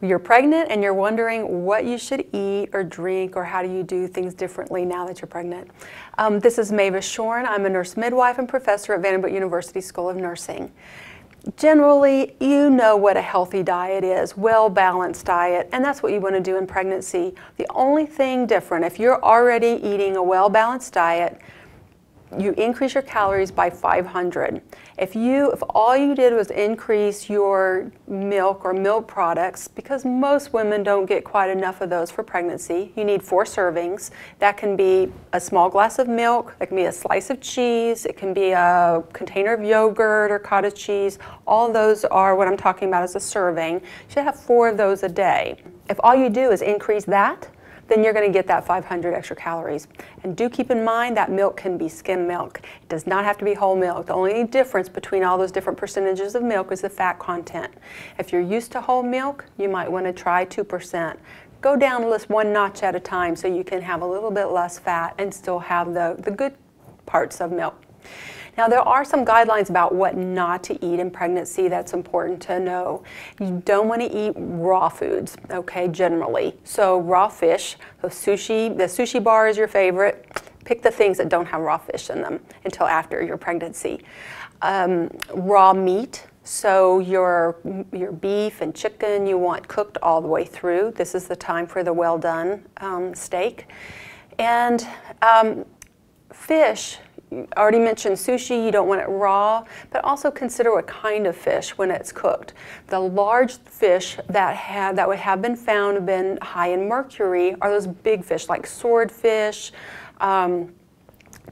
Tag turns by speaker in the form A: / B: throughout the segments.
A: You're pregnant and you're wondering what you should eat or drink or how do you do things differently now that you're pregnant. This is Mavis Schorn. I'm a nurse midwife and professor at Vanderbilt University School of Nursing. Generally, you know what a healthy diet is, well-balanced diet, and that's what you want to do in pregnancy. The only thing different, if you're already eating a well-balanced diet, you increase your calories by 500. If all you did was increase your milk or milk products, because most women don't get quite enough of those for pregnancy, you need 4 servings. That can be a small glass of milk, that can be a slice of cheese, it can be a container of yogurt or cottage cheese. All those are what I'm talking about as a serving. You should have 4 of those a day. If all you do is increase that, then you're going to get that 500 extra calories. And do keep in mind that milk can be skim milk. It does not have to be whole milk. The only difference between all those different percentages of milk is the fat content. If you're used to whole milk, you might want to try 2%. Go down just 1 notch at a time so you can have a little bit less fat and still have the good parts of milk. Now, there are some guidelines about what not to eat in pregnancy that's important to know. You don't want to eat raw foods, okay, generally. So raw fish, so sushi, the sushi bar is your favorite. Pick the things that don't have raw fish in them until after your pregnancy. Raw meat, so your beef and chicken you want cooked all the way through. This is the time for the well done steak. And fish, I already mentioned sushi, you don't want it raw, but also consider what kind of fish when it's cooked. The large fish that would have been found have been high in mercury are those big fish like swordfish,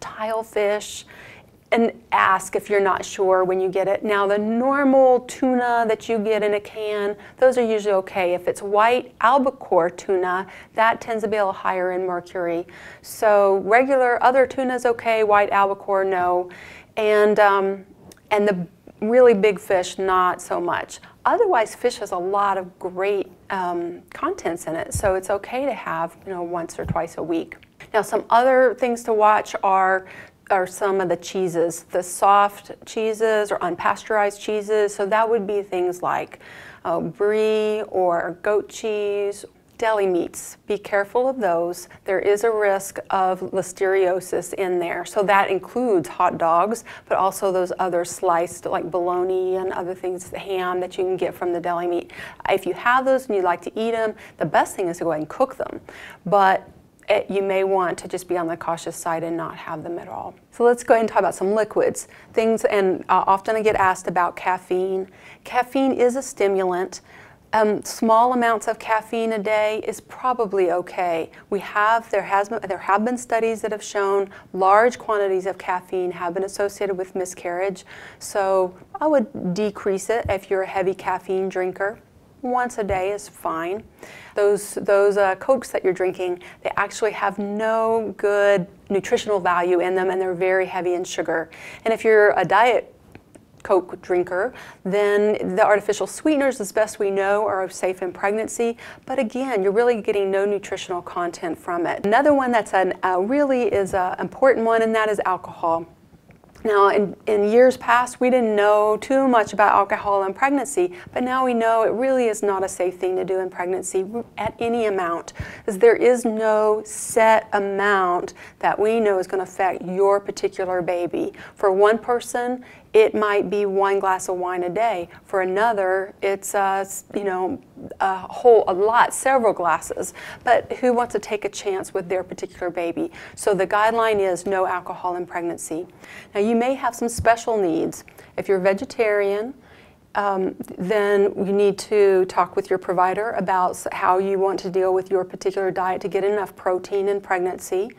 A: tilefish, and ask if you're not sure when you get it. Now, the normal tuna that you get in a can, those are usually okay. If it's white albacore tuna, that tends to be a little higher in mercury. So regular other tuna is okay, white albacore, no. And the really big fish, not so much. Otherwise, fish has a lot of great contents in it, so it's okay to have, once or twice a week. Now, some other things to watch are some of the cheeses, the soft cheeses or unpasteurized cheeses. So that would be things like brie or goat cheese. Deli meats, be careful of those. There is a risk of listeriosis in there. So that includes hot dogs, but also those other sliced like bologna and other things, the ham that you can get from the deli meat. If you have those and you'd like to eat them, the best thing is to go ahead and cook them. But you may want to just be on the cautious side and not have them at all. So let's go ahead and talk about some liquids. Often I get asked about caffeine. Caffeine is a stimulant. Small amounts of caffeine a day is probably okay. There have been studies that have shown large quantities of caffeine have been associated with miscarriage. So I would decrease it if you're a heavy caffeine drinker. Once a day is fine. Those Cokes that you're drinking, they actually have no good nutritional value in them, and they're very heavy in sugar. And if you're a diet Coke drinker, then the artificial sweeteners, as best we know, are safe in pregnancy. But again, you're really getting no nutritional content from it. Another one that's really is an important one, and that is alcohol. Now, in years past, we didn't know too much about alcohol in pregnancy, but now we know it really is not a safe thing to do in pregnancy at any amount, because there is no set amount that we know is going to affect your particular baby. For one person, it might be 1 glass of wine a day. For another, it's several glasses. But who wants to take a chance with their particular baby? So the guideline is no alcohol in pregnancy. Now, you may have some special needs. If you're vegetarian, then you need to talk with your provider about how you want to deal with your particular diet to get enough protein in pregnancy.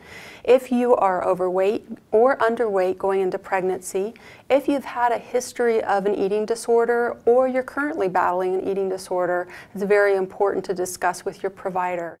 A: If you are overweight or underweight going into pregnancy, if you've had a history of an eating disorder or you're currently battling an eating disorder, it's very important to discuss with your provider.